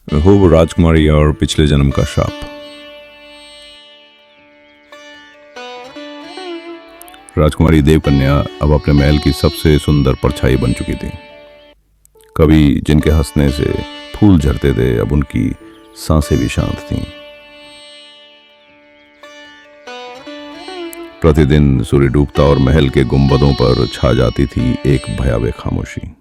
हो वो राजकुमारी और पिछले जन्म का शाप। राजकुमारी देवकन्या अब अपने महल की सबसे सुंदर परछाई बन चुकी थी। कभी जिनके हंसने से फूल झरते थे, अब उनकी सांसें भी शांत थीं। प्रतिदिन सूर्य डूबता और महल के गुंबदों पर छा जाती थी एक भयावह खामोशी।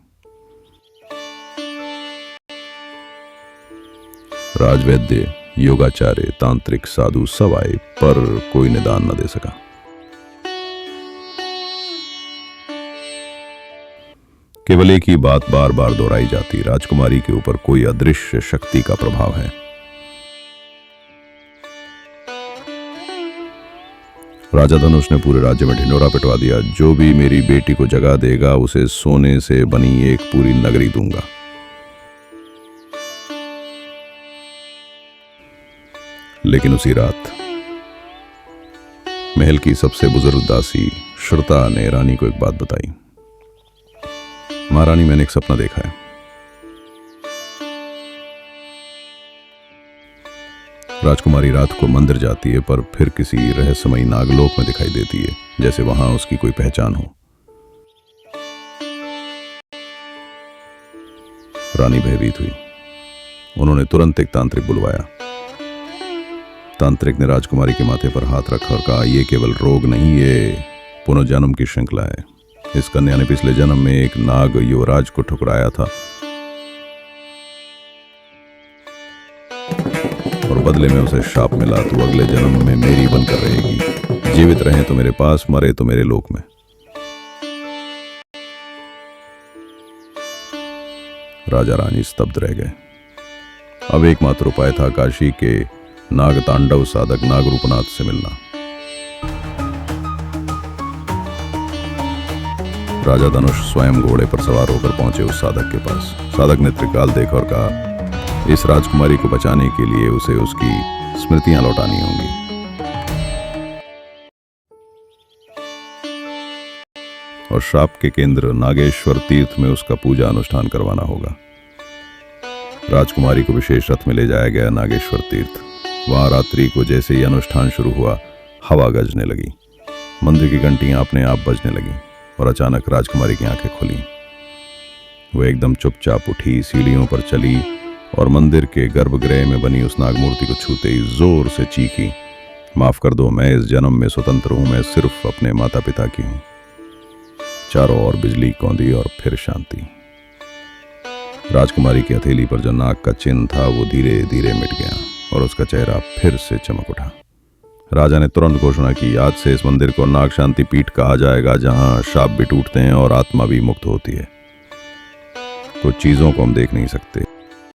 राजवैद्य, योगाचार्य, तांत्रिक, साधु सब आए, पर कोई निदान न दे सका। केवल एक ही बात बार बार दोहराई जाती, राजकुमारी के ऊपर कोई अदृश्य शक्ति का प्रभाव है। राजा धनुष ने पूरे राज्य में ढिंढोरा पिटवा दिया, जो भी मेरी बेटी को जगा देगा उसे सोने से बनी एक पूरी नगरी दूंगा। लेकिन उसी रात महल की सबसे बुजुर्ग दासी श्रुता ने रानी को एक बात बताई। महारानी, मैंने एक सपना देखा है। राजकुमारी रात को मंदिर जाती है, पर फिर किसी रहस्यमयी नागलोक में दिखाई देती है, जैसे वहां उसकी कोई पहचान हो। रानी भयभीत हुई। उन्होंने तुरंत एक तांत्रिक बुलवाया। तांत्रिक ने राजकुमारी के माथे पर हाथ रखा और कहा, यह केवल रोग नहीं, ये पुनर्जन्म की श्रृंखला है। इस कन्या ने पिछले जन्म में एक नाग युवराज को ठुकराया था और बदले में उसे शाप मिला। तू अगले जन्म में मेरी बनकर रहेगी। जीवित रहे तो मेरे पास, मरे तो मेरे लोक में। राजा रानी स्तब्ध रह गए। अब एकमात्र उपाय था काशी के नाग तांडव साधक नागरूपनाथ से मिलना। राजा धनुष स्वयं घोड़े पर सवार होकर पहुंचे उस साधक के पास। साधक ने त्रिकाल देखा और कहा, इस राजकुमारी को बचाने के लिए उसे उसकी स्मृतियां लौटानी होंगी। और श्राप के केंद्र नागेश्वर तीर्थ में उसका पूजा अनुष्ठान करवाना होगा। राजकुमारी को विशेष रथ में ले जाया गया नागेश्वर तीर्थ। वहां रात्रि को जैसे ही अनुष्ठान शुरू हुआ, हवा गरजने लगी, मंदिर की घंटियां अपने आप बजने लगी और अचानक राजकुमारी की आंखें खुली। वो एकदम चुपचाप उठी, सीढ़ियों पर चली और मंदिर के गर्भगृह में बनी उस नागमूर्ति को छूते ही जोर से चीखी, माफ कर दो, मैं इस जन्म में स्वतंत्र हूं, मैं सिर्फ अपने माता पिता की हूं। चारों ओर बिजली कौंधी और फिर शांति। राजकुमारी की हथेली पर जो नाग का चिन्ह था वो धीरे धीरे मिट गया और उसका चेहरा फिर से चमक उठा। राजा ने तुरंत घोषणा की, आज से इस मंदिर को नाग शांति पीठ कहा जाएगा, जहां शाप भी टूटते हैं और आत्मा भी मुक्त होती है। कुछ चीजों को हम देख नहीं सकते,